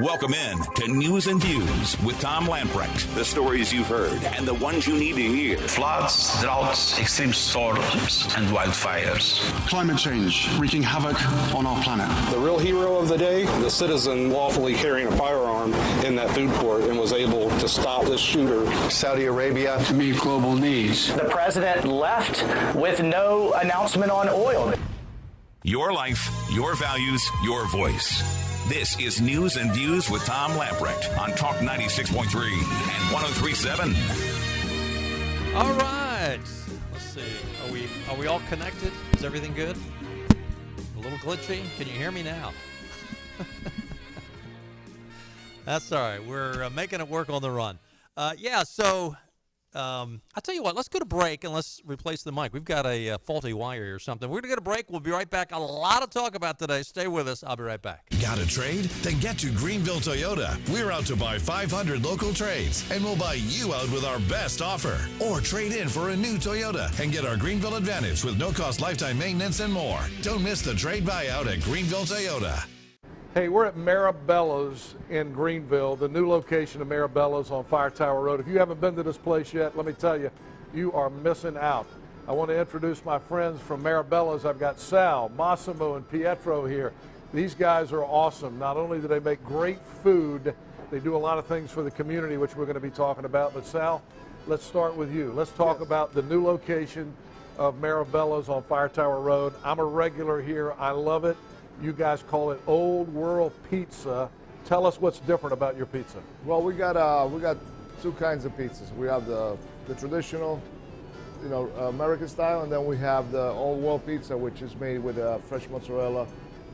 Welcome in to News and Views with Tom Lamprecht. The stories you've heard and the ones you need to hear. Floods, droughts, extreme storms, and wildfires. Climate change wreaking havoc on our planet. The real hero of the day, the citizen lawfully carrying a firearm in that food court and was able to stop this shooter. Saudi Arabia To meet global needs. The president left with no announcement on oil. Your life, your values, your voice. This is News and Views with Tom Lamprecht on Talk 96.3 and 103.7. All right. Let's see. Are we all connected? Is everything good? A little glitchy? Can you hear me now? That's all right. We're making it work on the run. I'll tell you what, let's go to break and let's replace the mic. We've got a faulty wire or something. We're going to go to break. We'll be right back. A lot to talk about today. Stay with us. I'll be right back. Got a trade? Then get to Greenville Toyota. We're out to buy 500 local trades, and we'll buy you out with our best offer. Or trade in for a new Toyota and get our Greenville Advantage with no-cost lifetime maintenance and more. Don't miss the trade buyout at Greenville Toyota. Hey, we're at Maribella's in Greenville, the new location of Maribella's on Fire Tower Road. If you haven't been to this place yet, let me tell you, you are missing out. I want to introduce my friends from Maribella's. I've got Sal, Massimo, and Pietro here. These guys are awesome. Not only do they make great food, they do a lot of things for the community, which we're going to be talking about. But Sal, let's start with you. Let's talk about the new location of Maribella's on Fire Tower Road. I'm a regular here. I love it. You guys call it Old World Pizza. Tell us what's different about your pizza. Well, we got two kinds of pizzas. We have the traditional, American style, and then we have the Old World Pizza, which is made with fresh mozzarella,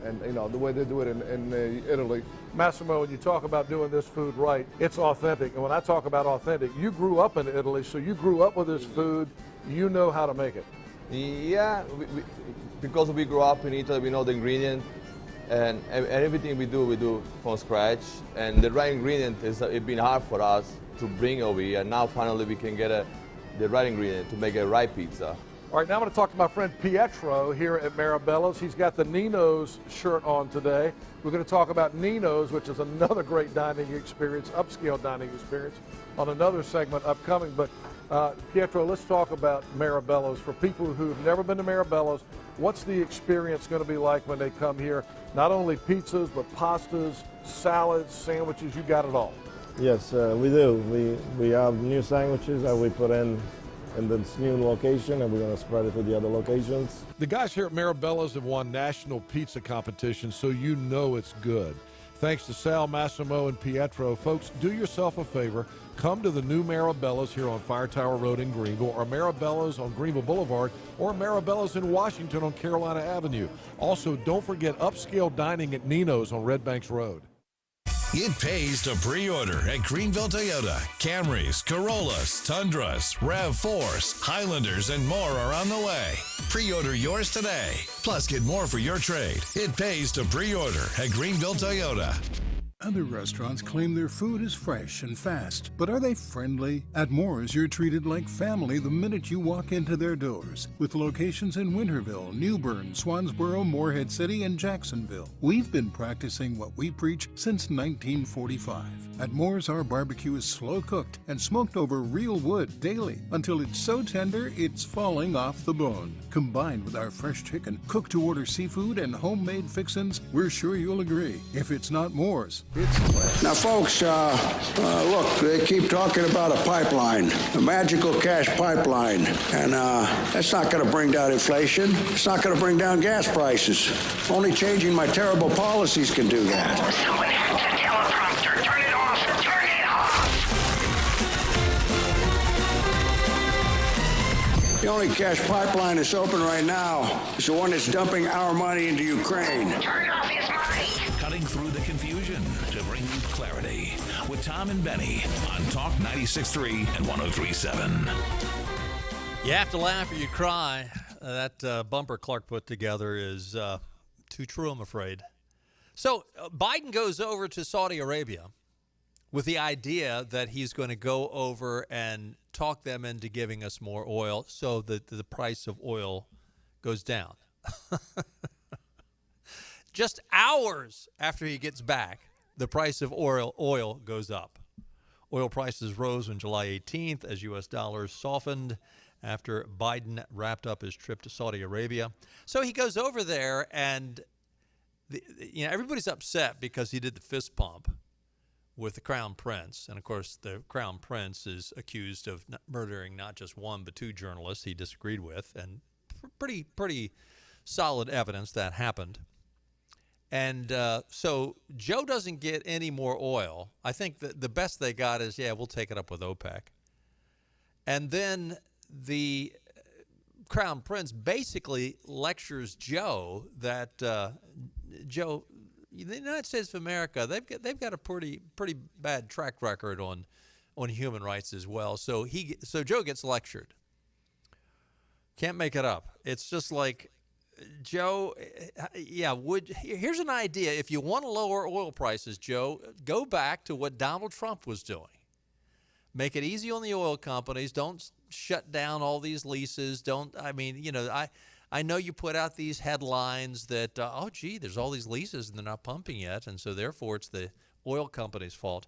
and the way they do it in Italy. Massimo, when you talk about doing this food right, it's authentic. And when I talk about authentic, you grew up in Italy, so you grew up with this food. You know how to make it. Yeah, because we grew up in Italy, we know the ingredient, and everything we do from scratch. And the right ingredient it's been hard for us to bring over here. And now finally we can get the right ingredient to make a right pizza. All right, now I'm going to talk to my friend Pietro here at Maribella's. He's got the Nino's shirt on today. We're going to talk about Nino's, which is another great dining experience, upscale dining experience, on another segment upcoming. But Pietro, let's talk about Maribella's. For people who've never been to Maribella's, what's the experience going to be like when they come here? Not only pizzas, but pastas, salads, sandwiches, you got it all. Yes, we do. We have new sandwiches that we put in this new location, and we're going to spread it to the other locations. The guys here at Maribella's have won national pizza competitions, so you know it's good. Thanks to Sal, Massimo, and Pietro. Folks, do yourself a favor. Come to the new Maribella's here on Fire Tower Road in Greenville, or Maribella's on Greenville Boulevard, or Maribella's in Washington on Carolina Avenue. Also, don't forget upscale dining at Nino's on Red Banks Road. It pays to pre-order at Greenville Toyota. Camrys, Corollas, Tundras, RAV4s, Highlanders, and more are on the way. Pre-order yours today. Plus, get more for your trade. It pays to pre-order at Greenville Toyota. Other restaurants claim their food is fresh and fast, but are they friendly? At Moore's, you're treated like family the minute you walk into their doors. With locations in Winterville, New Bern, Swansboro, Morehead City, and Jacksonville. We've been practicing what we preach since 1945. At Moore's, our barbecue is slow cooked and smoked over real wood daily until it's so tender it's falling off the bone. Combined with our fresh chicken, cooked to order seafood, and homemade fixins, we're sure you'll agree. If it's not Moore's, it's less. Now, folks, look, they keep talking about a pipeline, a magical cash pipeline, and that's not going to bring down inflation. It's not going to bring down gas prices. Only changing my terrible policies can do that. Someone has a teleprompter. Turn it off. Turn it off. The only cash pipeline that's open right now is the one that's dumping our money into Ukraine. Turn off his mic. Cutting through the confusion to bring you clarity with Tom and Benny on Talk 96.3 and 103.7. You have to laugh or you cry. That bumper Clark put together is too true, I'm afraid. So Biden goes over to Saudi Arabia with the idea that he's going to go over and talk them into giving us more oil so that the price of oil goes down. just hours after he gets back, the price of oil goes up. Oil prices rose on July 18th as U.S. dollars softened after Biden wrapped up his trip to Saudi Arabia. So he goes over there, and everybody's upset because he did the fist pump with the Crown Prince. And, of course, the Crown Prince is accused of murdering not just one but two journalists he disagreed with, and pretty solid evidence that happened. And so Joe doesn't get any more oil. I think that the best they got is, we'll take it up with OPEC. And then the Crown Prince basically lectures Joe that, Joe, the United States of America, they've got a pretty bad track record on human rights as well. So Joe gets lectured. Can't make it up. It's just like, Joe, here's an idea. If you want to lower oil prices, Joe, go back to what Donald Trump was doing. Make it easy on the oil companies. Don't shut down all these leases. I know you put out these headlines that, there's all these leases and they're not pumping yet, and so therefore it's the oil company's fault.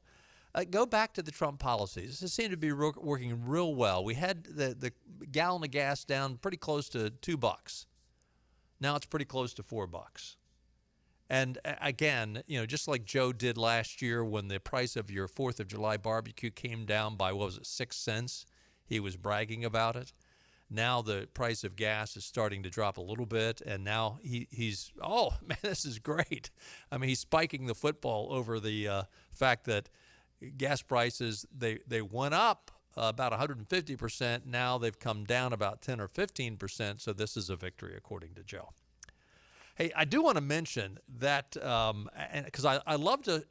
Go back to the Trump policies. It seemed to be working real well. We had the gallon of gas down pretty close to $2. Now it's pretty close to $4. And again, just like Joe did last year when the price of your 4th of July barbecue came down by, 6 cents? He was bragging about it. Now the price of gas is starting to drop a little bit, and now he's this is great. I mean, he's spiking the football over the fact that gas prices, they went up about 150%. Now they've come down about 10 or 15%, so this is a victory, according to Joe. Hey, I do want to mention that, because I love to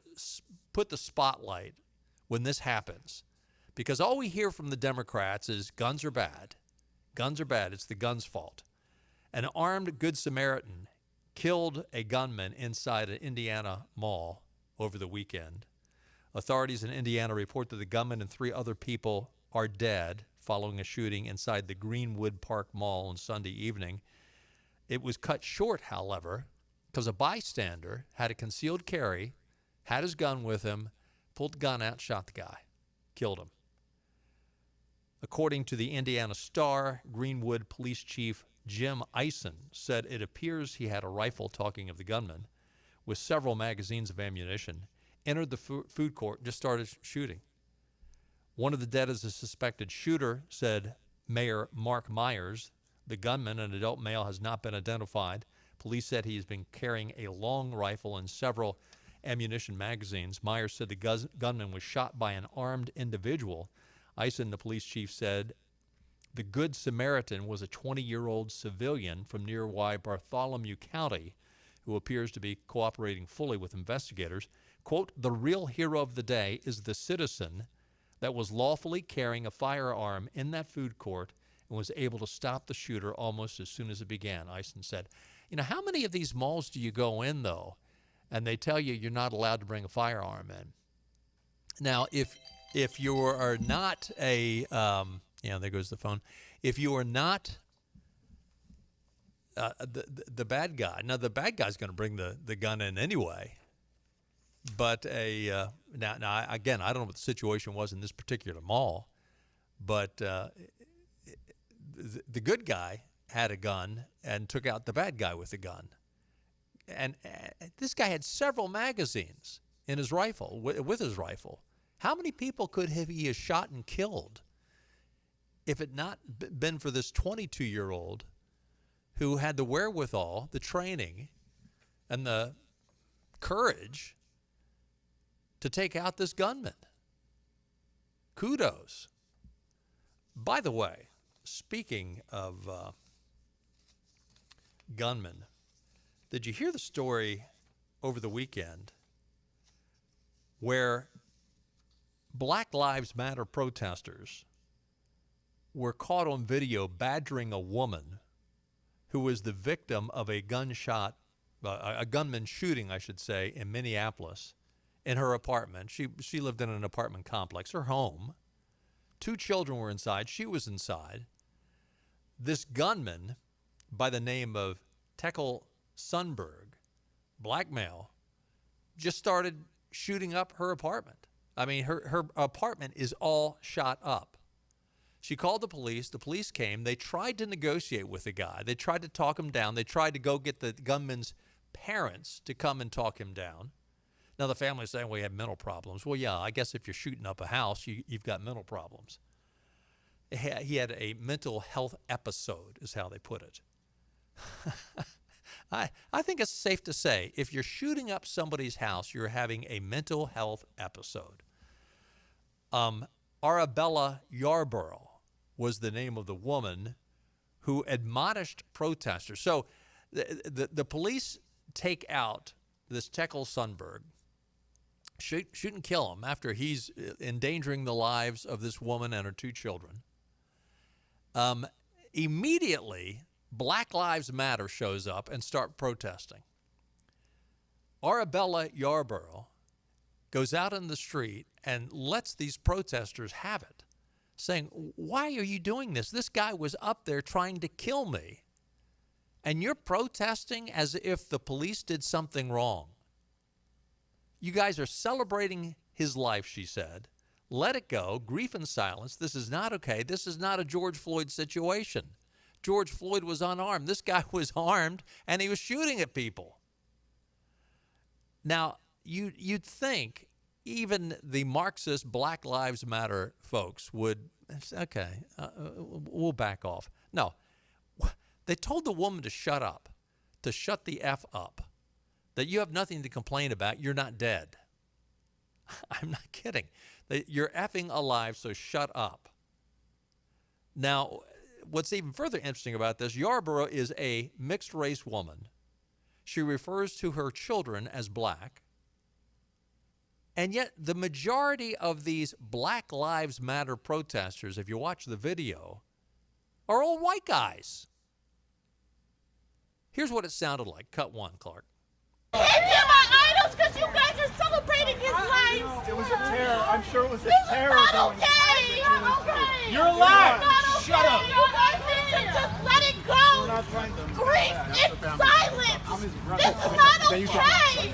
put the spotlight when this happens, because all we hear from the Democrats is guns are bad. Guns are bad. It's the guns' fault. An armed Good Samaritan killed a gunman inside an Indiana mall over the weekend. Authorities in Indiana report that the gunman and 3 other people are dead following a shooting inside the Greenwood Park Mall on Sunday evening. It was cut short, however, because a bystander had a concealed carry, had his gun with him, pulled the gun out, shot the guy, killed him. According to the Indiana Star, Greenwood Police Chief Jim Eisen said it appears he had a rifle, talking of the gunman, with several magazines of ammunition, entered the food court and just started shooting. One of the dead is a suspected shooter, said Mayor Mark Myers. The gunman, an adult male, has not been identified. Police said he has been carrying a long rifle and several ammunition magazines. Myers said the gunman was shot by an armed individual. Eisen, the police chief, said the Good Samaritan was a 20-year-old civilian from nearby Bartholomew County who appears to be cooperating fully with investigators. Quote, the real hero of the day is the citizen that was lawfully carrying a firearm in that food court and was able to stop the shooter almost as soon as it began, Eisen said. How many of these malls do you go in, though, and they tell you you're not allowed to bring a firearm in? Now, if you are not a, there goes the phone. If you are not the bad guy, now the bad guy's going to bring the gun in anyway. But now again, I don't know what the situation was in this particular mall, but the good guy had a gun and took out the bad guy with a gun. And this guy had several magazines in his rifle, with his rifle. How many people could he have shot and killed if it not been for this 22-year-old who had the wherewithal, the training, and the courage to take out this gunman? Kudos. By the way, speaking of gunmen, did you hear the story over the weekend where Black Lives Matter protesters were caught on video badgering a woman who was the victim of a gunman shooting, I should say, in Minneapolis in her apartment? She lived in an apartment complex, her home. 2 children were inside. She was inside. This gunman by the name of Tekel Sundberg black male, just started shooting up her apartment. I mean, her apartment is all shot up. She called the police. The police came. They tried to negotiate with the guy. They tried to talk him down. They tried to go get the gunman's parents to come and talk him down. Now, the family's saying, well, he had mental problems. Well, yeah, I guess if you're shooting up a house, you've got mental problems. He had a mental health episode, is how they put it. I think it's safe to say if you're shooting up somebody's house, you're having a mental health episode. Arabella Yarborough was the name of the woman who admonished protesters. So the police take out this Tekel Sundberg, shoot and kill him after he's endangering the lives of this woman and her two children. Immediately, Black Lives Matter shows up and start protesting. Arabella Yarborough goes out in the street and lets these protesters have it, saying, why are you doing this? This guy was up there trying to kill me, and you're protesting as if the police did something wrong. You guys are celebrating his life, she said. Let it go. Grief and silence. This is not okay. This is not a George Floyd situation. George Floyd was unarmed. This guy was armed, and he was shooting at people. Now, you'd think even the Marxist Black Lives Matter folks would, okay, we'll back off. No, they told the woman to shut up, to shut the F up, that you have nothing to complain about, you're not dead. I'm not kidding. You're effing alive, so shut up. Now, what's even further interesting about this, Yarborough is a mixed-race woman. She refers to her children as black. And yet the majority of these Black Lives Matter protesters, if you watch the video, are all white guys. Here's what it sounded like. Cut one, Clark. They're my idols because you guys are celebrating his life. It was a terror. I'm sure it was a terror. This is not okay. Not okay. You're alive. Okay. Shut up. You guys need to just let it go. Grief in silence. This is not okay.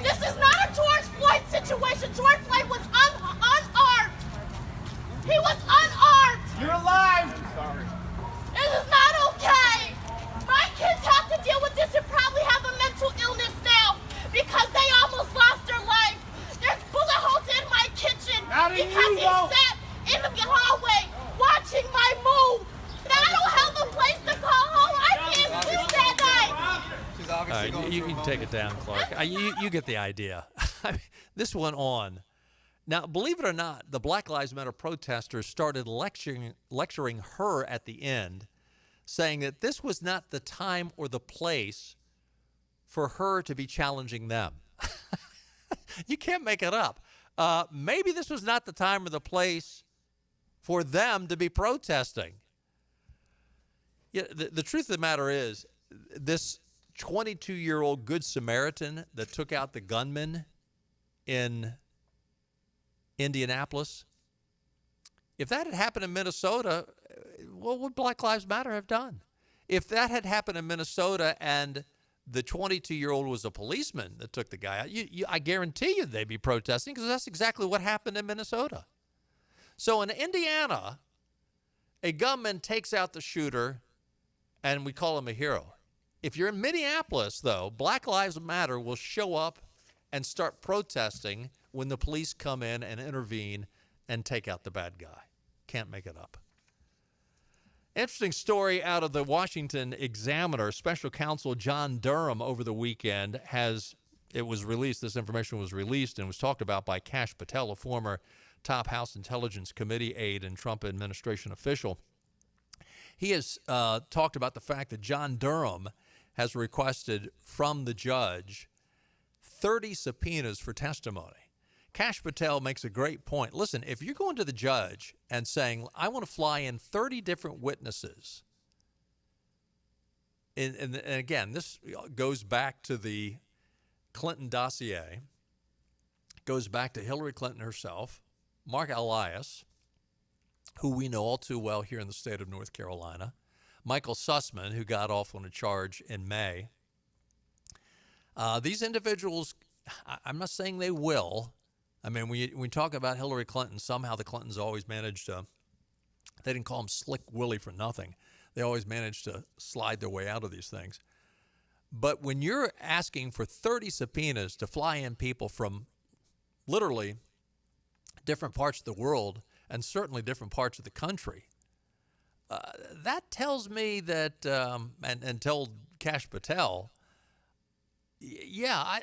This is not a George Floyd situation. George Floyd was unarmed. He was unarmed. You're alive. I'm sorry. This is not okay. My kids have to deal with this and probably have a mental illness now because they almost lost their life. There's bullet holes in my kitchen because he sat in the hallway watching my move. Now I don't have a place to call home. I can't sleep that night. All right, you can take it down, Clark. You get the idea. I mean, this went on. Now, believe it or not, the Black Lives Matter protesters started lecturing her at the end, saying that this was not the time or the place for her to be challenging them. You can't make it up. Maybe this was not the time or the place for them to be protesting. Yeah, the truth of the matter is, this 22-year-old Good Samaritan that took out the gunman in Indianapolis, if that had happened in Minnesota, what would Black Lives Matter have done? If that had happened in Minnesota and the 22-year-old was a policeman that took the guy out, I guarantee you they'd be protesting because that's exactly what happened in Minnesota. So in Indiana, a gunman takes out the shooter, and we call him a hero. If you're in Minneapolis, though, Black Lives Matter will show up and start protesting when the police come in and intervene and take out the bad guy. Can't make it up. Interesting story out of the Washington Examiner. Special counsel John Durham over the weekend this information was released and was talked about by Kash Patel, a former top House Intelligence Committee aide and Trump administration official. He has talked about the fact that John Durham has requested from the judge 30 subpoenas for testimony. Kash Patel makes a great point. Listen, if you're going to the judge and saying, I want to fly in 30 different witnesses, and again, this goes back to the Clinton dossier, goes back to Hillary Clinton herself, Mark Elias, who we know all too well here in the state of North Carolina, Michael Sussman, who got off on a charge in May. These individuals, I'm not saying they will. I mean, when we talk about Hillary Clinton, somehow the Clintons always managed to, they didn't call him Slick Willie for nothing. They always managed to slide their way out of these things. But when you're asking for 30 subpoenas to fly in people from literally different parts of the world and certainly different parts of the country, that tells me that, and told Kash Patel, yeah,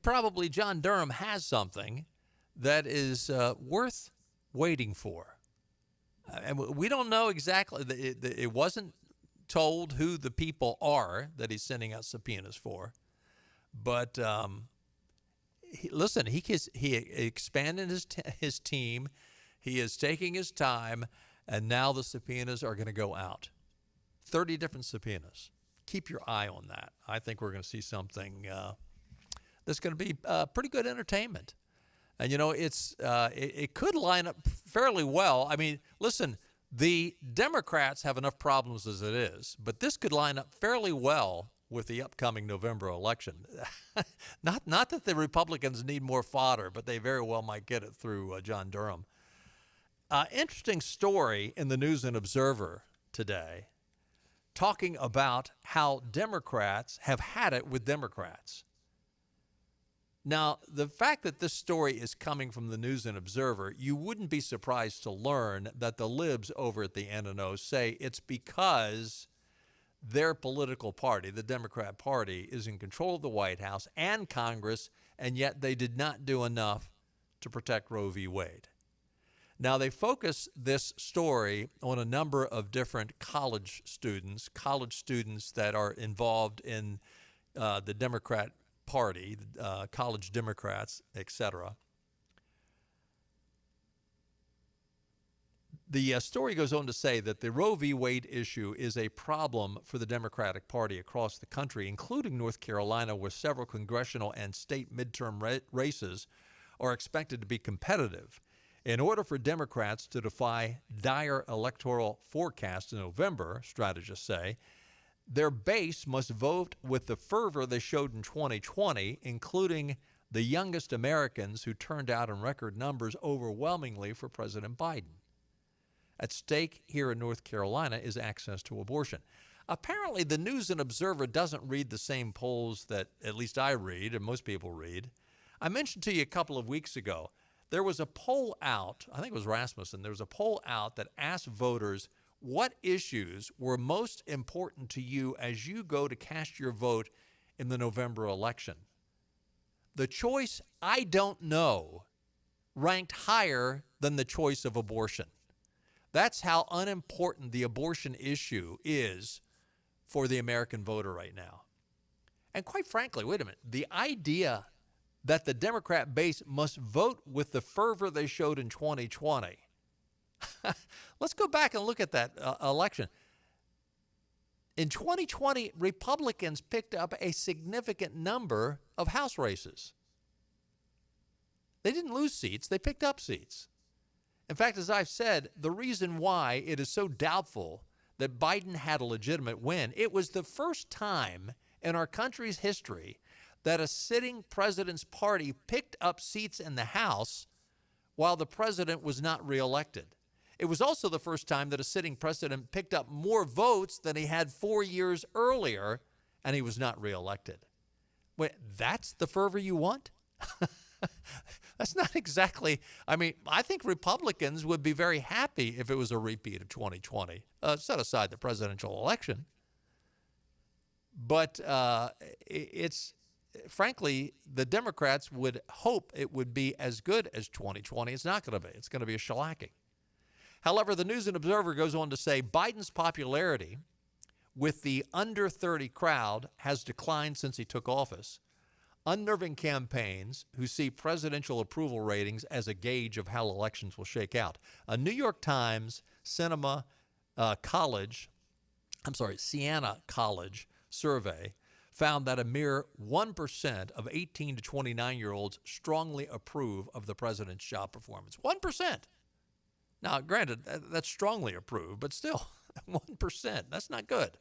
probably John Durham has something that is worth waiting for. And we don't know exactly. It wasn't told who the people are that he's sending out subpoenas for. But listen, he expanded his team. He is taking his time, and now the subpoenas are going to go out. 30 different subpoenas. Keep your eye on that. I think we're going to see something that's going to be pretty good entertainment. And, you know, it could line up fairly well. I mean, listen, the Democrats have enough problems as it is, but this could line up fairly well with the upcoming November election. Not that the Republicans need more fodder, but they very well might get it through John Durham. Interesting story in the News and Observer today, talking about how Democrats have had it with Democrats. Now, the fact that this story is coming from the News and Observer, you wouldn't be surprised to learn that the libs over at the N&O say it's because their political party, the Democrat Party, is in control of the White House and Congress, and yet they did not do enough to protect Roe v. Wade. Now, they focus this story on a number of different college students that are involved in the Democrat Party, college Democrats, etc. The story goes on to say that the Roe v. Wade issue is a problem for the Democratic Party across the country, including North Carolina, where several congressional and state midterm races are expected to be competitive. In order for Democrats to defy dire electoral forecasts in November, strategists say, their base must vote with the fervor they showed in 2020, including the youngest Americans who turned out in record numbers overwhelmingly for President Biden. At stake here in North Carolina is access to abortion. Apparently, the News and Observer doesn't read the same polls that at least I read and most people read. I mentioned to you a couple of weeks ago, there was a poll out, I think it was Rasmussen, there was a poll out that asked voters what issues were most important to you as you go to cast your vote in the November election. The choice, I don't know, ranked higher than the choice of abortion. That's how unimportant the abortion issue is for the American voter right now. And quite frankly, wait a minute, the idea that the Democrat base must vote with the fervor they showed in 2020. Let's go back and look at that election. In 2020, Republicans picked up a significant number of House races. They didn't lose seats, they picked up seats. In fact, as I've said, the reason why it is so doubtful that Biden had a legitimate win, it was the first time in our country's history that a sitting president's party picked up seats in the House while the president was not reelected. It was also the first time that a sitting president picked up more votes than he had 4 years earlier, and he was not reelected. Wait, that's the fervor you want? That's not exactly, I mean, I think Republicans would be very happy if it was a repeat of 2020, set aside the presidential election. But it's, frankly, the Democrats would hope it would be as good as 2020. It's not going to be. It's going to be a shellacking. However, the News and Observer goes on to say Biden's popularity with the under 30 crowd has declined since he took office. Unnerving campaigns who see presidential approval ratings as a gauge of how elections will shake out. A New York Times Siena College survey found that a mere 1% of 18 to 29-year-olds strongly approve of the president's job performance. 1%. Now, granted, that's strongly approved, but still, 1%. That's not good.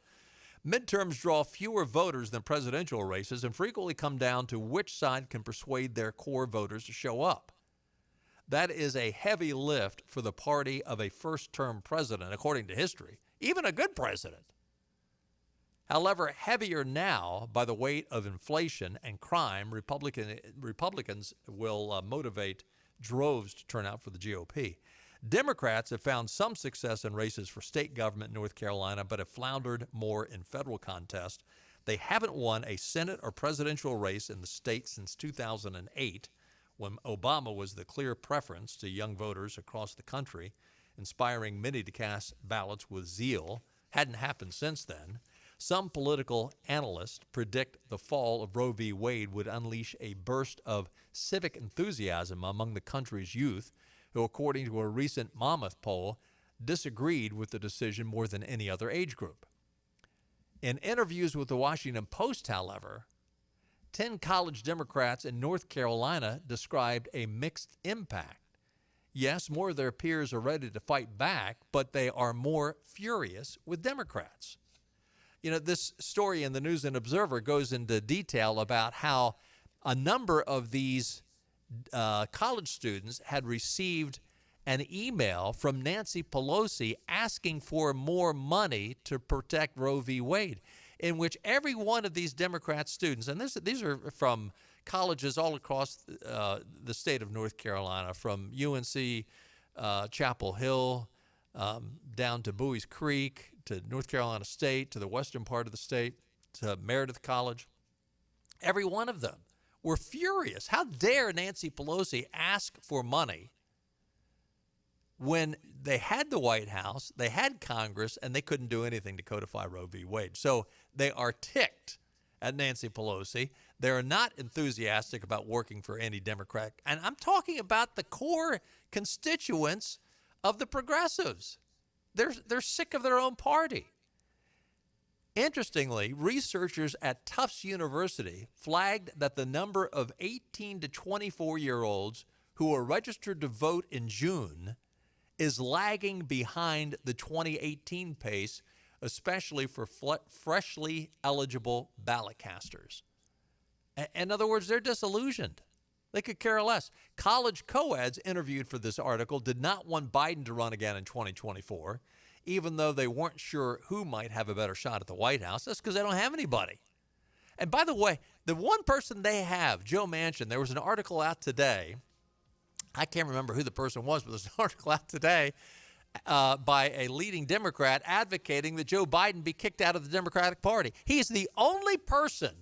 Midterms draw fewer voters than presidential races and frequently come down to which side can persuade their core voters to show up. That is a heavy lift for the party of a first-term president, according to history, even a good president. However, heavier now by the weight of inflation and crime, Republicans will motivate droves to turn out for the GOP. Democrats have found some success in races for state government in North Carolina, but have floundered more in federal contests. They haven't won a Senate or presidential race in the state since 2008, when Obama was the clear preference to young voters across the country, inspiring many to cast ballots with zeal. Hadn't happened since then. Some political analysts predict the fall of Roe v. Wade would unleash a burst of civic enthusiasm among the country's youth, who, according to a recent Monmouth poll, disagreed with the decision more than any other age group. In interviews with the Washington Post, however, 10 college Democrats in North Carolina described a mixed impact. Yes, more of their peers are ready to fight back, but they are more furious with Democrats. You know, this story in the News and Observer goes into detail about how a number of these college students had received an email from Nancy Pelosi asking for more money to protect Roe v. Wade, in which every one of these Democrat students, and these are from colleges all across the state of North Carolina, from UNC Chapel Hill down to Bowie's Creek, to North Carolina State, to the western part of the state, to Meredith College. Every one of them were furious. How dare Nancy Pelosi ask for money when they had the White House, they had Congress, and they couldn't do anything to codify Roe v. Wade? So they are ticked at Nancy Pelosi. They are not enthusiastic about working for any Democrat. And I'm talking about the core constituents of the progressives. They're sick of their own party. Interestingly, researchers at Tufts University flagged that the number of 18 to 24-year-olds who are registered to vote in June is lagging behind the 2018 pace, especially for freshly eligible ballot casters. In other words, they're disillusioned. They could care less. College co-eds interviewed for this article did not want Biden to run again in 2024, even though they weren't sure who might have a better shot at the White House. That's because they don't have anybody. And by the way, the one person they have, Joe Manchin, there was an article out today. I can't remember who the person was, but there's an article out today by a leading Democrat advocating that Joe Biden be kicked out of the Democratic Party. He's the only person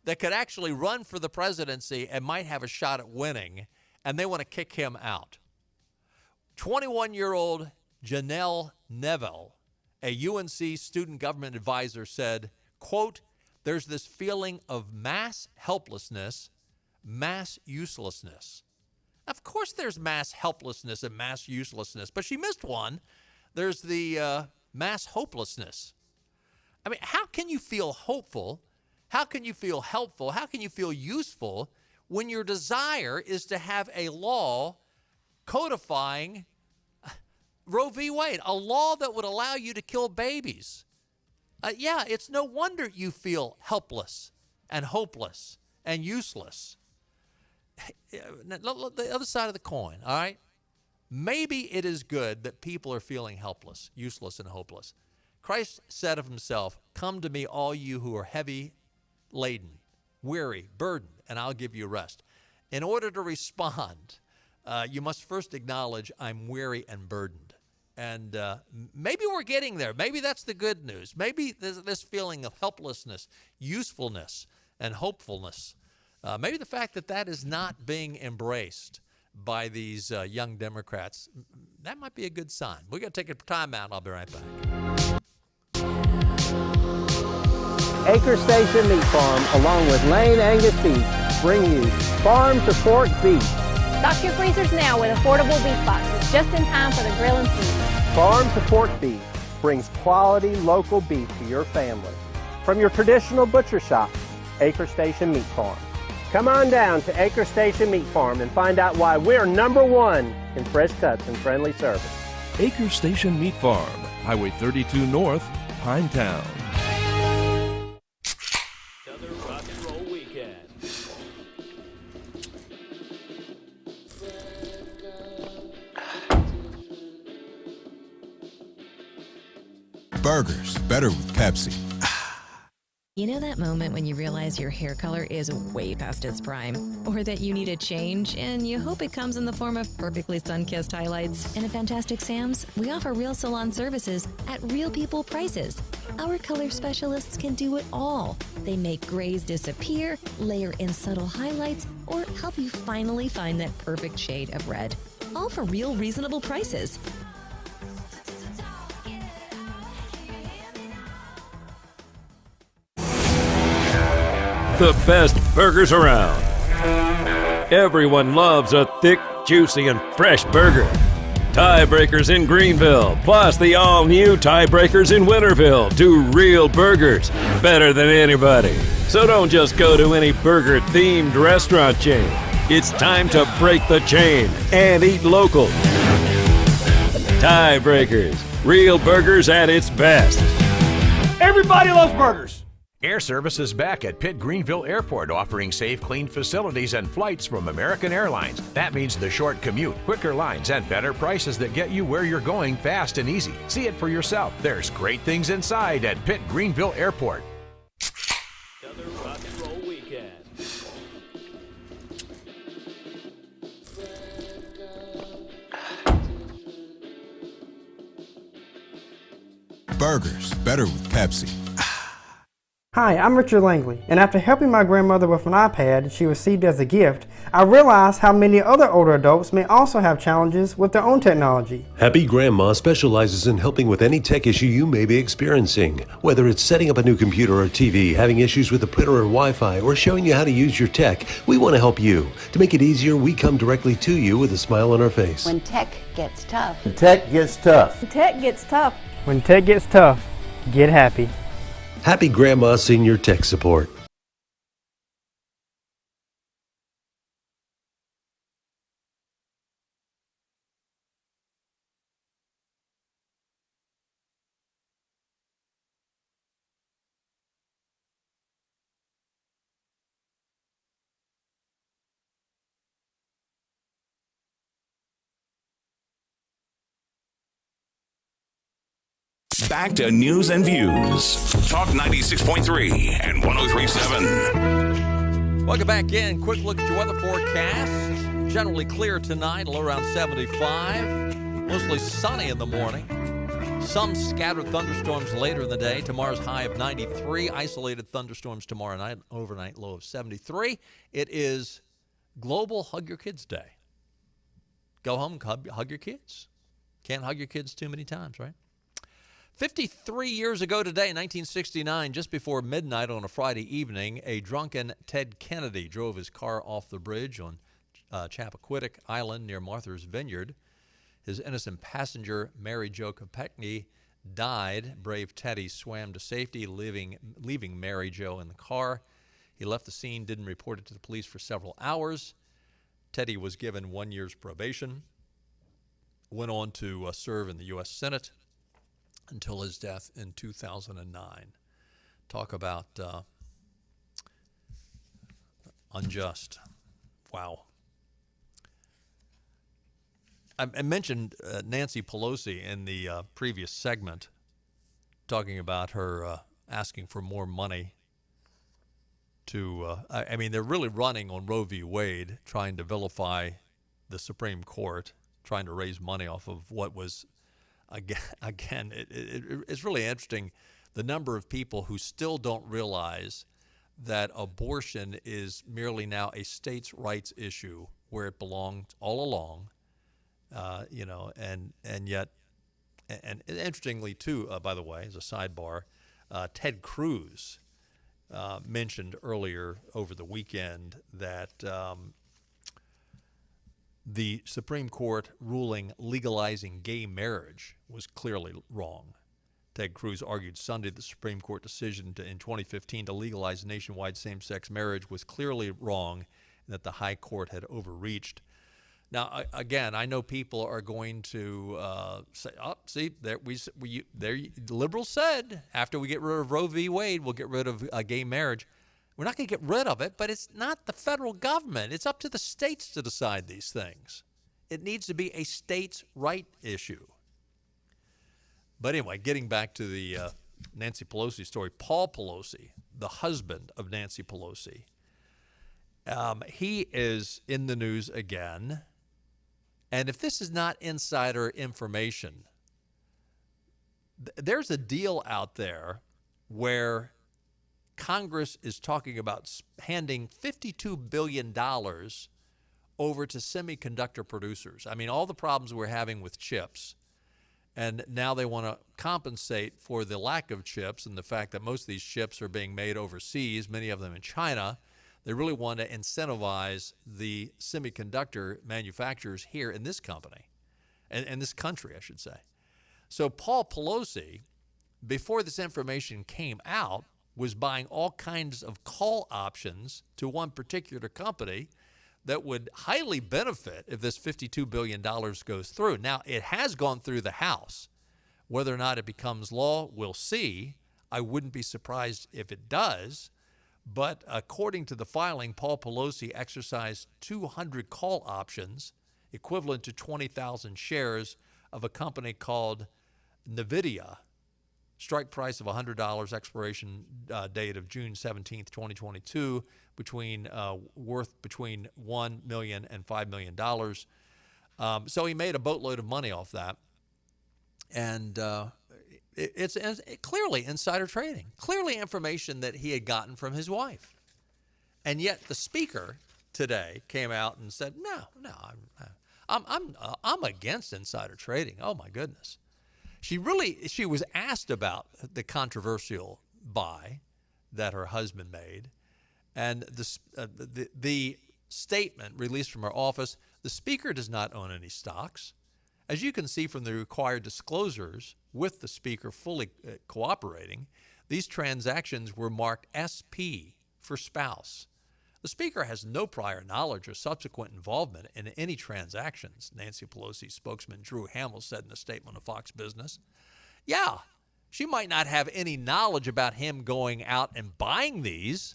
that could actually run for the presidency and might have a shot at winning, and they want to kick him out. 21-year-old Janelle Neville, a UNC student government advisor, said, quote, "There's this feeling of mass helplessness, mass uselessness." Of course there's mass helplessness and mass uselessness, but she missed one. There's the mass hopelessness. I mean, how can you feel hopeful? How can you feel helpful? How can you feel useful when your desire is to have a law codifying Roe v. Wade, a law that would allow you to kill babies? Yeah, it's no wonder you feel helpless and hopeless and useless. The other side of the coin, all right? Maybe it is good that people are feeling helpless, useless, and hopeless. Christ said of himself, "Come to me, all you who are heavy laden, weary, burdened, and I'll give you rest." In order to respond, you must first acknowledge, I'm weary and burdened. And maybe we're getting there. Maybe that's the good news. Maybe this feeling of helplessness, usefulness, and hopefulness, maybe the fact that is not being embraced by these young Democrats, that might be a good sign. We're going to take a time out. I'll be right back. Acre Station Meat Farm, along with Lane Angus Beef, bring you farm to fork beef. Stock your freezers now with affordable beef boxes, just in time for the grilling season. Farm to fork beef brings quality local beef to your family. From your traditional butcher shop, Acre Station Meat Farm. Come on down to Acre Station Meat Farm and find out why we're #1 in fresh cuts and friendly service. Acre Station Meat Farm, Highway 32 North, Pinetown. Burgers, better with Pepsi. You know that moment when you realize your hair color is way past its prime? Or that you need a change and you hope it comes in the form of perfectly sun-kissed highlights? And at Fantastic Sam's, we offer real salon services at real people prices. Our color specialists can do it all. They make grays disappear, layer in subtle highlights, or help you finally find that perfect shade of red. All for real reasonable prices. The best burgers around. Everyone loves a thick, juicy, and fresh burger. Tiebreakers in Greenville, plus the all-new Tiebreakers in Winterville do real burgers better than anybody. So don't just go to any burger-themed restaurant chain. It's time to break the chain and eat local. Tiebreakers, real burgers at its best. Everybody loves burgers. Air Service is back at Pitt Greenville Airport, offering safe, clean facilities and flights from American Airlines. That means the short commute, quicker lines, and better prices that get you where you're going fast and easy. See it for yourself. There's great things inside at Pitt Greenville Airport. Another rock and roll weekend. Burgers, better with Pepsi. Hi, I'm Richard Langley, and after helping my grandmother with an iPad she received as a gift, I realized how many other older adults may also have challenges with their own technology. Happy Grandma specializes in helping with any tech issue you may be experiencing. Whether it's setting up a new computer or TV, having issues with the printer or Wi-Fi, or showing you how to use your tech, we want to help you. To make it easier, we come directly to you with a smile on our face. When tech gets tough. When tech gets tough. When tech gets tough. When tech gets tough, get happy. Happy Grandma Senior Tech Support. Back to news and views. Talk 96.3 and 103.7. Welcome back in. Quick look at your weather forecast. Generally clear tonight, low around 75. Mostly sunny in the morning. Some scattered thunderstorms later in the day. Tomorrow's high of 93. Isolated thunderstorms tomorrow night. Overnight low of 73. It is Global Hug Your Kids Day. Go home and hug your kids. Can't hug your kids too many times, right? 53 years ago today, 1969, just before midnight on a Friday evening, a drunken Ted Kennedy drove his car off the bridge on Chappaquiddick Island near Martha's Vineyard. His innocent passenger, Mary Jo Kopechne, died. Brave Teddy swam to safety, leaving Mary Jo in the car. He left the scene, didn't report it to the police for several hours. Teddy was given 1 year's probation, went on to serve in the U.S. Senate until his death in 2009. Talk about unjust. Wow. I mentioned Nancy Pelosi in the previous segment, talking about her asking for more money to, I mean, they're really running on Roe v. Wade, trying to vilify the Supreme Court, trying to raise money off of what was, again, it's really interesting, the number of people who still don't realize that abortion is merely now a states' rights issue where it belonged all along, and yet, and interestingly too, by the way, as a sidebar, Ted Cruz mentioned earlier over the weekend that the Supreme Court ruling legalizing gay marriage was clearly wrong. Ted Cruz argued Sunday the Supreme Court decision in 2015 to legalize nationwide same-sex marriage was clearly wrong and that the High Court had overreached. Now, again, I know people are going to say, "Oh, see, the liberals said after we get rid of Roe v. Wade, we'll get rid of gay marriage." We're not going to get rid of it, but it's not the federal government. It's up to the states to decide these things. It needs to be a states' right issue. But anyway, getting back to the Nancy Pelosi story, Paul Pelosi, the husband of Nancy Pelosi, he is in the news again. And if this is not insider information, there's a deal out there where Congress is talking about handing $52 billion over to semiconductor producers. I mean, all the problems we're having with chips, and now they want to compensate for the lack of chips and the fact that most of these chips are being made overseas, many of them in China. They really want to incentivize the semiconductor manufacturers here in this company, and this country, I should say. So Paul Pelosi, before this information came out, was buying all kinds of call options to one particular company that would highly benefit if this $52 billion goes through. Now, it has gone through the House. Whether or not it becomes law, we'll see. I wouldn't be surprised if it does. But according to the filing, Paul Pelosi exercised 200 call options, equivalent to 20,000 shares of a company called NVIDIA. Strike price of $100, expiration date of June 17th, 2022, worth between $1 million and $5 million. So he made a boatload of money off that. And it's clearly insider trading, clearly information that he had gotten from his wife. And yet the speaker today came out and said, no, I'm against insider trading. Oh, my goodness. She was asked about the controversial buy that her husband made, and the statement released from her office, the speaker does not own any stocks. As you can see from the required disclosures with the speaker fully cooperating, these transactions were marked SP for spouse. The speaker has no prior knowledge or subsequent involvement in any transactions, Nancy Pelosi spokesman Drew Hamill said in a statement to Fox Business. Yeah, she might not have any knowledge about him going out and buying these,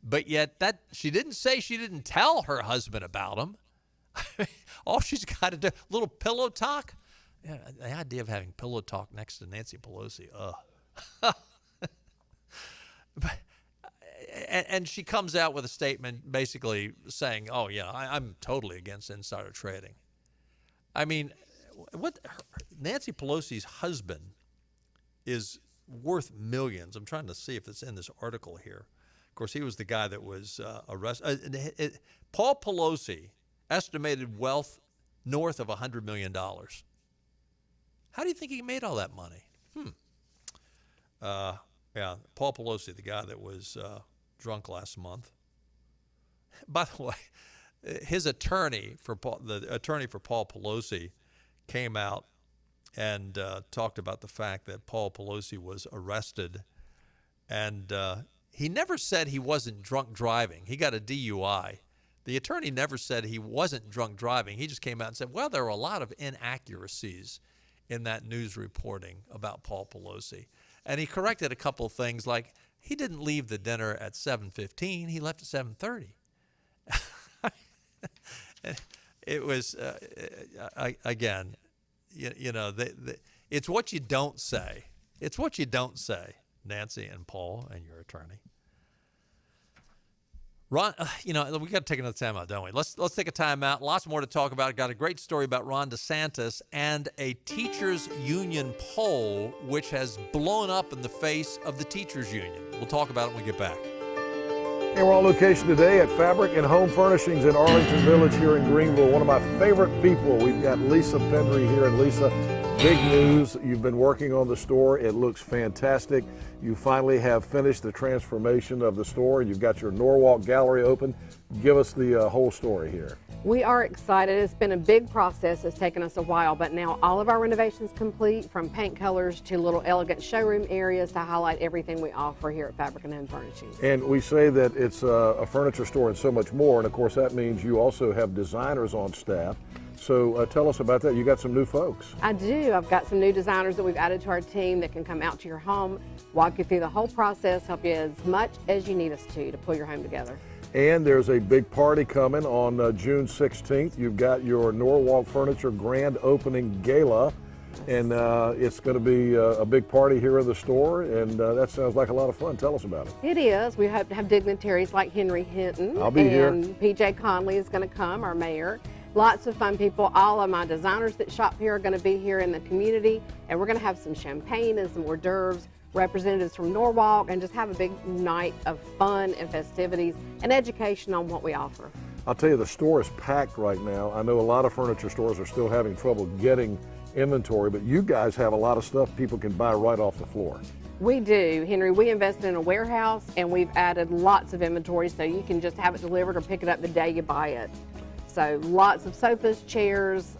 but yet she didn't say she didn't tell her husband about them. All she's got to do, little pillow talk. Yeah, the idea of having pillow talk next to Nancy Pelosi, And she comes out with a statement basically saying, oh, yeah, I'm totally against insider trading. I mean, Nancy Pelosi's husband is worth millions. I'm trying to see if it's in this article here. Of course, he was the guy that was arrested. Paul Pelosi estimated wealth north of $100 million. How do you think he made all that money? Yeah, Paul Pelosi, the guy that was drunk last month. By the way, his attorney the attorney for Paul Pelosi came out and talked about the fact that Paul Pelosi was arrested, and he never said he wasn't drunk driving. He got a DUI. The attorney never said he wasn't drunk driving. He just came out and said, well, there are a lot of inaccuracies in that news reporting about Paul Pelosi. And he corrected a couple of things, like he didn't leave the dinner at 7:15. He left at 7:30. It was, again, it's what you don't say. It's what you don't say, Nancy and Paul and your attorney. Ron, we got to take another time out, don't we? Let's take a time out. Lots more to talk about. Got a great story about Ron DeSantis and a teachers union poll which has blown up in the face of the teachers union. We'll talk about it when we get back. And we're on location today at Fabric and Home Furnishings in Arlington Village here in Greenville. One of my favorite people. We've got Lisa Pendry here. And Lisa, big news. You've been working on the store. It looks fantastic. You finally have finished the transformation of the store. You've got your Norwalk Gallery open. Give us the whole story here. We are excited. It's been a big process. It's taken us a while, but now all of our renovations complete, from paint colors to little elegant showroom areas to highlight everything we offer here at Fabric and Home Furnishings. And we say that it's a furniture store and so much more, and of course that means you also have designers on staff. So tell us about that. You got some new folks. I do. I've got some new designers that we've added to our team that can come out to your home, walk you through the whole process, help you as much as you need us to pull your home together. And there's a big party coming on June 16th. You've got your Norwalk Furniture Grand Opening Gala. And it's going to be a big party here in the store, and that sounds like a lot of fun. Tell us about it. It is. We hope to have dignitaries like Henry Hinton. I'll be here. And P.J. Conley is going to come, our mayor. Lots of fun people. All of my designers that shop here are going to be here in the community, and we're going to have some champagne and some hors d'oeuvres, representatives from Norwalk, and just have a big night of fun and festivities and education on what we offer. I'll tell you, the store is packed right now. I know a lot of furniture stores are still having trouble getting inventory, but you guys have a lot of stuff people can buy right off the floor. We do, Henry. We invested in a warehouse, and we've added lots of inventory so you can just have it delivered or pick it up the day you buy it. So lots of sofas, chairs,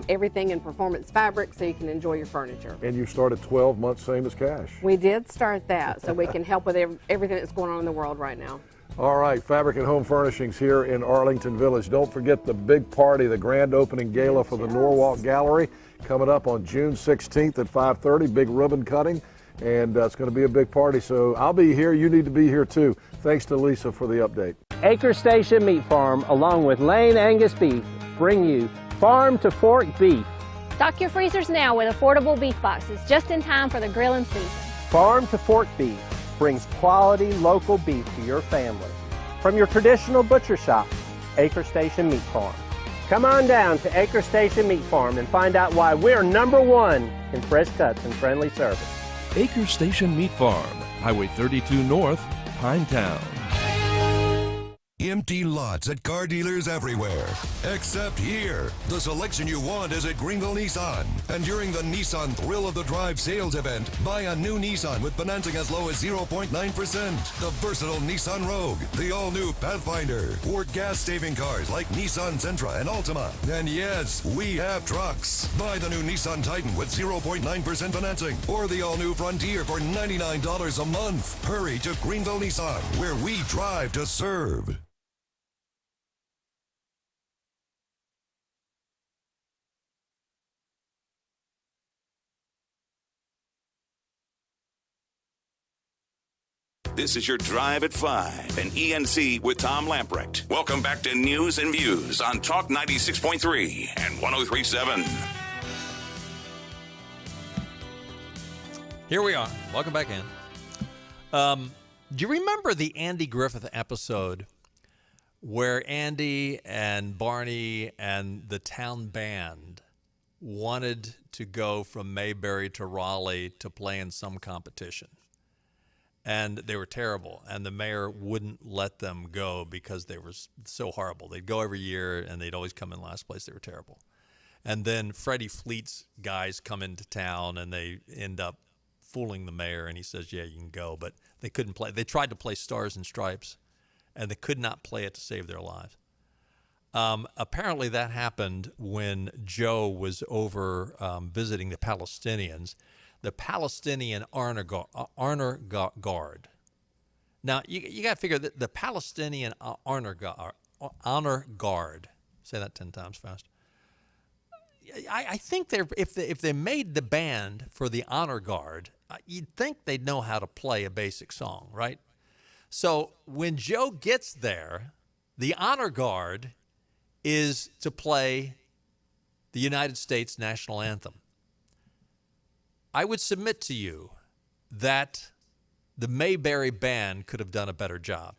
everything in performance fabric so you can enjoy your furniture. And you started 12 months same as cash. We did start that so we can help with everything that's going on in the world right now. All right, Fabric and Home Furnishings here in Arlington Village. Don't forget the big party, the grand opening gala for the Norwalk Gallery, coming up on June 16th at 5:30, big ribbon cutting, and it's going to be a big party. So I'll be here. You need to be here too. Thanks to Lisa for the update. Acre Station Meat Farm, along with Lane Angus Beef, bring you farm to fork beef. Stock your freezers now with affordable beef boxes just in time for the grilling season. Farm to fork beef brings quality local beef to your family. From your traditional butcher shop, Acre Station Meat Farm. Come on down to Acre Station Meat Farm and find out why we're #1 in fresh cuts and friendly service. Acre Station Meat Farm, Highway 32 North, Pinetown. Empty lots at car dealers everywhere, except here. The selection you want is at Greenville Nissan. And during the Nissan Thrill of the Drive sales event, buy a new Nissan with financing as low as 0.9%. The versatile Nissan Rogue, the all-new Pathfinder, or gas-saving cars like Nissan Sentra and Altima. And yes, we have trucks. Buy the new Nissan Titan with 0.9% financing, or the all-new Frontier for $99 a month. Hurry to Greenville Nissan, where we drive to serve. This is your Drive at 5 and ENC with Tom Lamprecht. Welcome back to News and Views on Talk 96.3 and 103.7. Here we are. Welcome back in. Do you remember the Andy Griffith episode where Andy and Barney and the town band wanted to go from Mayberry to Raleigh to play in some competition? And they were terrible, and the mayor wouldn't let them go because they were so horrible. They'd go every year, and they'd always come in last place. They were terrible. And then Freddie Fleet's guys come into town, and they end up fooling the mayor, and he says, yeah, you can go. But they couldn't play. They tried to play Stars and Stripes, and they could not play it to save their lives. Apparently that happened when Joe was over visiting the Palestinians. The Palestinian honor guard. Now, you got to figure that the Palestinian honor guard, say that 10 times fast. I think if they made the band for the honor guard, you'd think they'd know how to play a basic song, right? So when Joe gets there, the honor guard is to play the United States national anthem. I would submit to you that the Mayberry Band could have done a better job.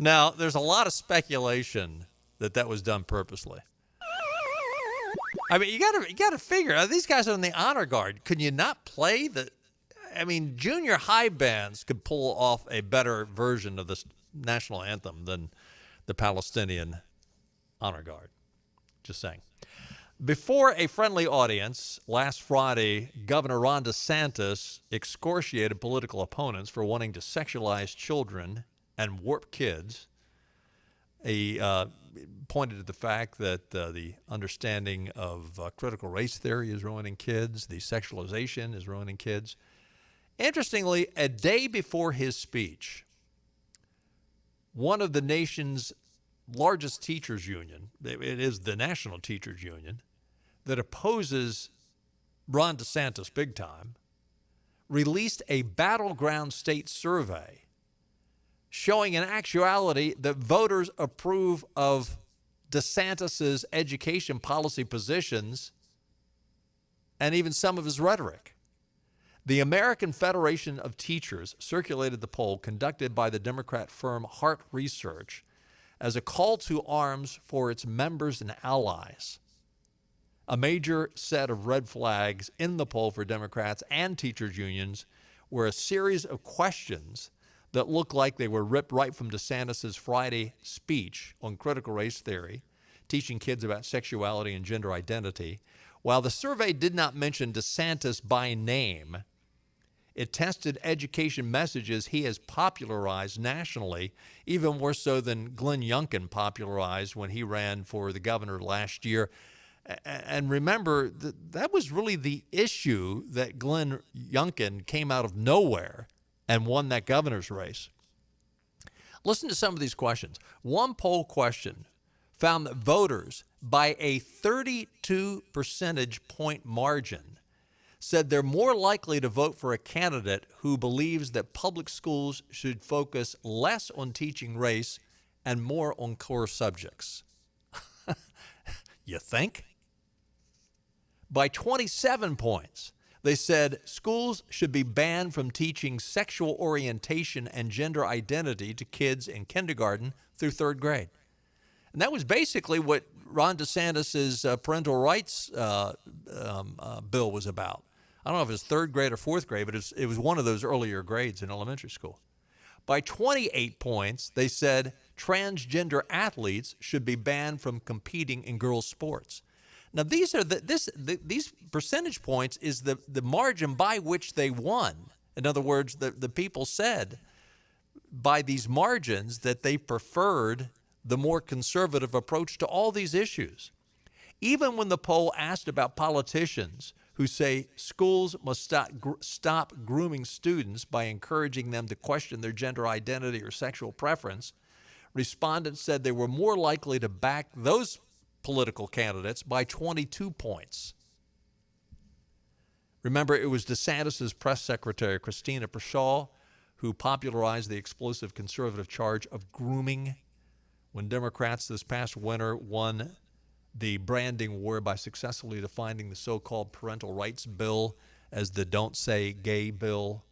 Now, there's a lot of speculation that was done purposely. I mean, you gotta figure, these guys are in the honor guard. Could you not play junior high bands could pull off a better version of this national anthem than the Palestinian honor guard. Just saying. Before a friendly audience last Friday, Governor Ron DeSantis excoriated political opponents for wanting to sexualize children and warp kids. He pointed to the fact that the understanding of critical race theory is ruining kids. The sexualization is ruining kids. Interestingly, a day before his speech, one of the nation's largest teachers union, it is the National Teachers Union, that opposes Ron DeSantis big time, released a battleground state survey showing in actuality that voters approve of DeSantis's education policy positions and even some of his rhetoric. The American Federation of Teachers circulated the poll conducted by the Democrat firm Hart Research as a call to arms for its members and allies. A major set of red flags in the poll for Democrats and teachers unions were a series of questions that looked like they were ripped right from DeSantis' Friday speech on critical race theory, teaching kids about sexuality and gender identity. While the survey did not mention DeSantis by name, it tested education messages he has popularized nationally, even more so than Glenn Youngkin popularized when he ran for the governor last year. And remember, that was really the issue that Glenn Youngkin came out of nowhere and won that governor's race. Listen to some of these questions. One poll question found that voters, by a 32 percentage point margin, said they're more likely to vote for a candidate who believes that public schools should focus less on teaching race and more on core subjects. You think? By 27 points, they said schools should be banned from teaching sexual orientation and gender identity to kids in kindergarten through third grade. And that was basically what Ron DeSantis' parental rights bill was about. I don't know if it was third grade or fourth grade, but it was one of those earlier grades in elementary school. By 28 points, they said transgender athletes should be banned from competing in girls' sports. Now, these percentage points is the margin by which they won. In other words, the people said by these margins that they preferred the more conservative approach to all these issues. Even when the poll asked about politicians who say schools must stop grooming students by encouraging them to question their gender identity or sexual preference, respondents said they were more likely to back those political candidates by 22 points. Remember, it was DeSantis' press secretary, Christina Prashall, who popularized the explosive conservative charge of grooming when Democrats this past winter won the branding war by successfully defining the so-called parental rights bill as the Don't Say Gay bill.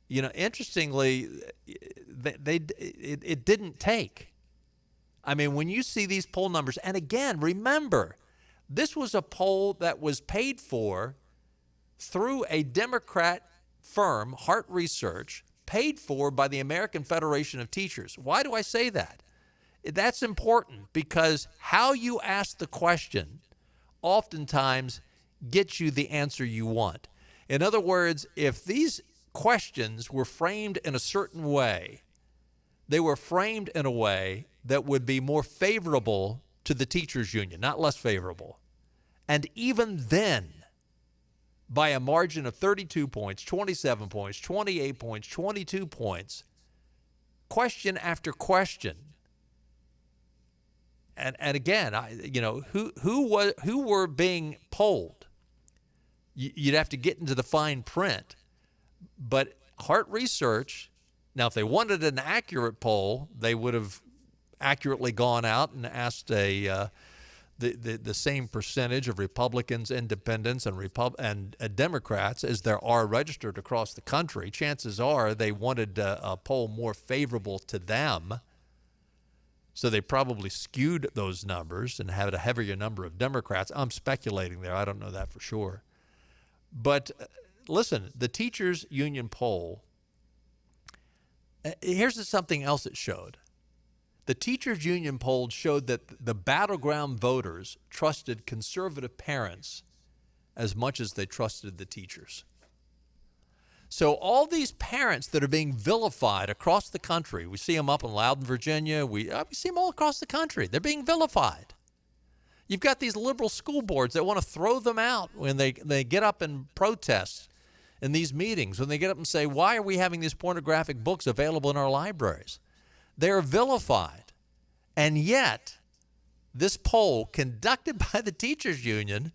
You know, interestingly, it didn't take. I mean, when you see these poll numbers, and again, remember, this was a poll that was paid for through a Democrat firm, Hart Research, paid for by the American Federation of Teachers. Why do I say that? That's important because how you ask the question oftentimes gets you the answer you want. In other words, if these questions were framed in a certain way, they were framed in a way that would be more favorable to the teachers union, not less favorable. And even then, by a margin of 32 points, 27 points, 28 points, 22 points, question after question. And again, who were being polled? You'd have to get into the fine print. But Hart Research, now if they wanted an accurate poll, they would have accurately gone out and asked the the same percentage of Republicans, Independents, and Democrats as there are registered across the country. Chances are they wanted a poll more favorable to them, so they probably skewed those numbers and had a heavier number of Democrats. I'm speculating there. I don't know that for sure. But listen, the teachers' union poll, here's something else it showed. The teachers' union poll showed that the battleground voters trusted conservative parents as much as they trusted the teachers. So all these parents that are being vilified across the country, we see them up in Loudoun, Virginia, we see them all across the country. They're being vilified. You've got these liberal school boards that want to throw them out when they get up and protest in these meetings, when they get up and say, why are we having these pornographic books available in our libraries? They're vilified. And yet, this poll conducted by the teachers union,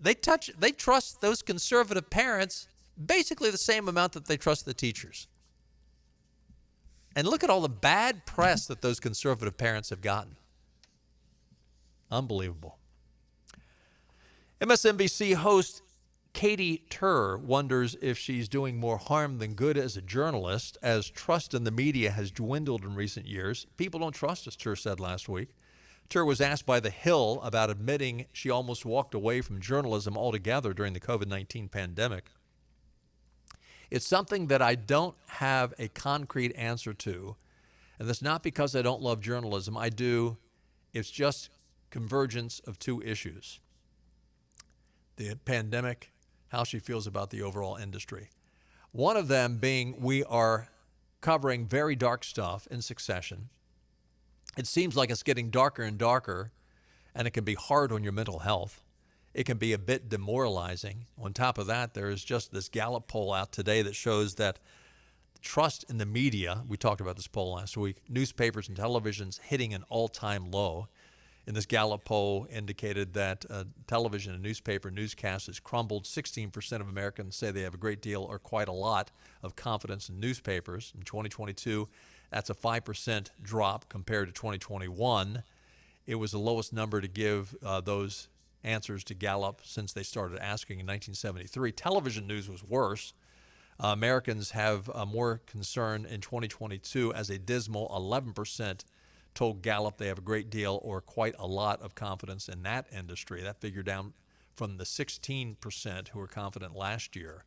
they trust those conservative parents basically the same amount that they trust the teachers. And look at all the bad press that those conservative parents have gotten. Unbelievable. MSNBC host Katie Tur wonders if she's doing more harm than good as a journalist, as trust in the media has dwindled in recent years. People don't trust us, Tur said last week. Tur was asked by The Hill about admitting she almost walked away from journalism altogether during the COVID-19 pandemic. It's something that I don't have a concrete answer to, and that's not because I don't love journalism. I do. It's just convergence of two issues. The pandemic, how she feels about the overall industry. One of them being we are covering very dark stuff in succession. It seems like it's getting darker and darker, and it can be hard on your mental health. It can be a bit demoralizing. On top of that, there is just this Gallup poll out today that shows that trust in the media, we talked about this poll last week, newspapers and televisions hitting an all-time low. In this Gallup poll indicated that television and newspaper newscasts has crumbled. 16% of Americans say they have a great deal or quite a lot of confidence in newspapers. In 2022, that's a 5% drop compared to 2021. It was the lowest number to give those answers to Gallup since they started asking in 1973. Television news was worse. Americans have more concern in 2022 as a dismal 11% told Gallup they have a great deal or quite a lot of confidence in that industry. That figure down from the 16% who were confident last year.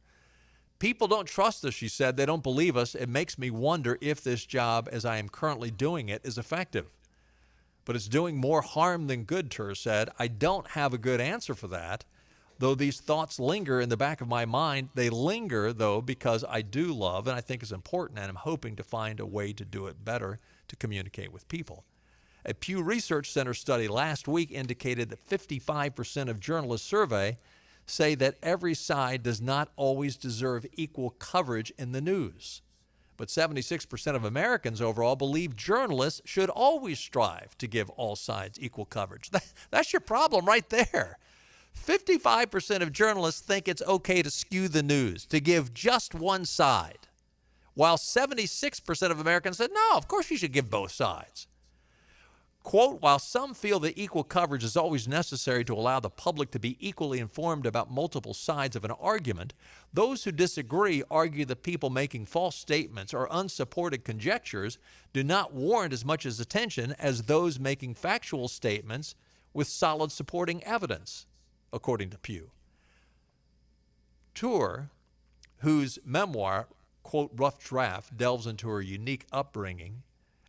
People don't trust us, she said. They don't believe us. It makes me wonder if this job, as I am currently doing it, is effective. But it's doing more harm than good, Tur said. I don't have a good answer for that, though these thoughts linger in the back of my mind. They linger, though, because I do love, and I think it's important, and I'm hoping to find a way to do it better to communicate with people. A Pew Research Center study last week indicated that 55% of journalists surveyed say that every side does not always deserve equal coverage in the news. But 76% of Americans overall believe journalists should always strive to give all sides equal coverage. That's your problem right there. 55% of journalists think it's okay to skew the news, to give just one side, while 76% of Americans said, no, of course you should give both sides. Quote, while some feel that equal coverage is always necessary to allow the public to be equally informed about multiple sides of an argument, those who disagree argue that people making false statements or unsupported conjectures do not warrant as much as attention as those making factual statements with solid supporting evidence, according to Pew. Tur, whose memoir, quote, Rough Draft, delves into her unique upbringing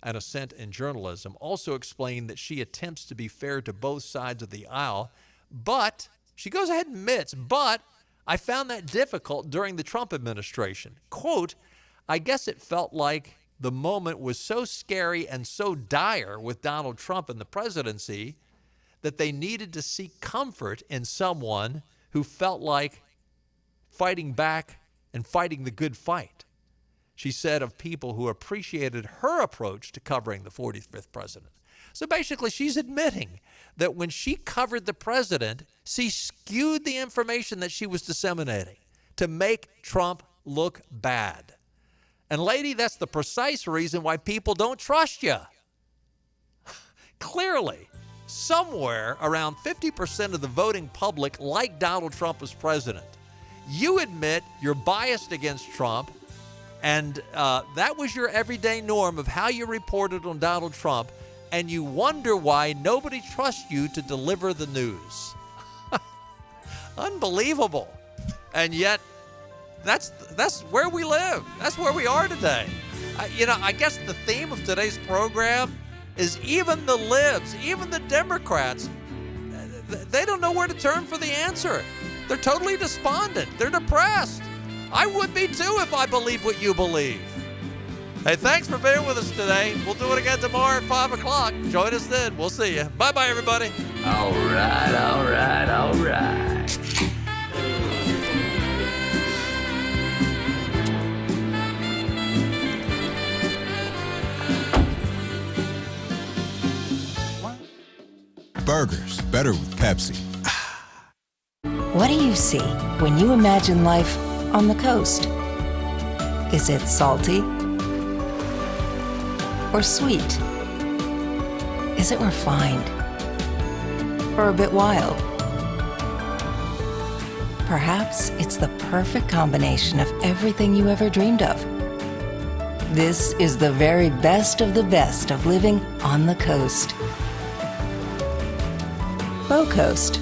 and ascent in journalism, also explained that she attempts to be fair to both sides of the aisle, but she goes ahead and admits, but I found that difficult during the Trump administration. Quote, I guess it felt like the moment was so scary and so dire with Donald Trump in the presidency that they needed to seek comfort in someone who felt like fighting back and fighting the good fight. She said of people who appreciated her approach to covering the 45th president. So basically, she's admitting that when she covered the president, she skewed the information that she was disseminating to make Trump look bad. And lady, that's the precise reason why people don't trust you. Clearly. somewhere around 50% of the voting public like Donald Trump as president. You admit you're biased against Trump, and that was your everyday norm of how you reported on Donald Trump, and you wonder why nobody trusts you to deliver the news. Unbelievable. And yet, that's where we live. That's where we are today. I guess the theme of today's program is even the libs, even the Democrats, they don't know where to turn for the answer. They're totally despondent. They're depressed. I would be too if I believe what you believe. Hey, thanks for being with us today. We'll do it again tomorrow at 5 o'clock. Join us then. We'll see you. Bye-bye, everybody. All right, all right, all right. Burgers, better with Pepsi. What do you see when you imagine life on the coast? Is it salty or sweet? Is it refined or a bit wild? Perhaps it's the perfect combination of everything you ever dreamed of. This is the very best of the best of living on the coast. Bow Coast.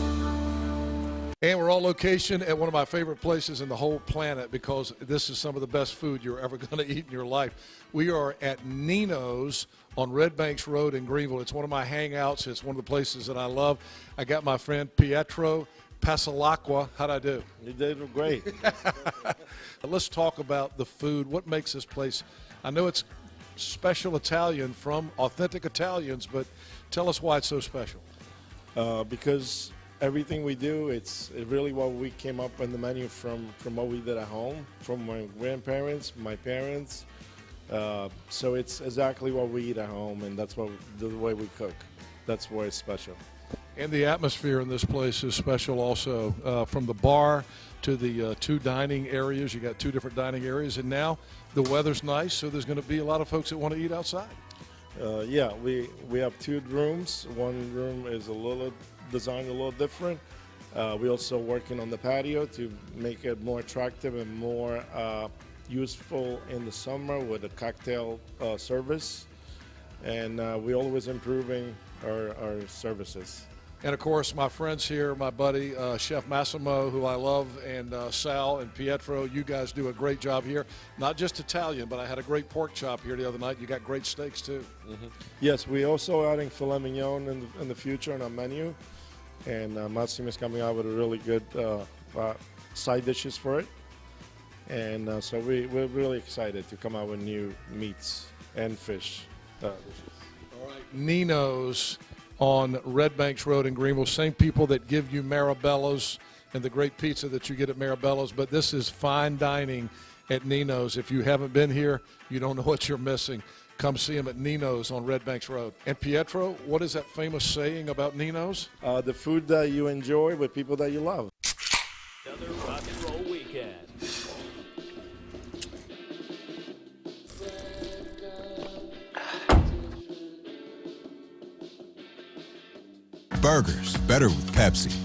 And we're on location at one of my favorite places in the whole planet because this is some of the best food you're ever going to eat in your life. We are at Nino's on Red Banks Road in Greenville. It's one of my hangouts. It's one of the places that I love. I got my friend Pietro Passalacqua. How'd I do? You did great. Let's talk about the food. What makes this place? I know it's special Italian from authentic Italians, but tell us why it's so special. Because everything we do, it's really what we came up on the menu from what we did at home, from my grandparents, my parents. So it's exactly what we eat at home, and that's the way we cook. That's why it's special. And the atmosphere in this place is special also. From the bar to the two dining areas. You got two different dining areas, and now the weather's nice, so there's going to be a lot of folks that want to eat outside. Yeah, we have two rooms. One room is designed a little different. We're also working on the patio to make it more attractive and more useful in the summer with a cocktail service. And we're always improving our services. And, of course, my friends here, my buddy, Chef Massimo, who I love, and Sal and Pietro, you guys do a great job here. Not just Italian, but I had a great pork chop here the other night. You got great steaks, too. Mm-hmm. Yes, we're also adding filet mignon in the future on our menu. And Massimo is coming out with a really good side dishes for it. And so we're really excited to come out with new meats and fish dishes. All right, Nino's on Red Banks Road in Greenville. Same people that give you Marabello's and the great pizza that you get at Marabello's, but this is fine dining at Nino's. If you haven't been here, you don't know what you're missing. Come see them at Nino's on Red Banks Road. And Pietro, what is that famous saying about Nino's? The food that you enjoy with people that you love. Another rock and roll weekend. Burgers, better with Pepsi.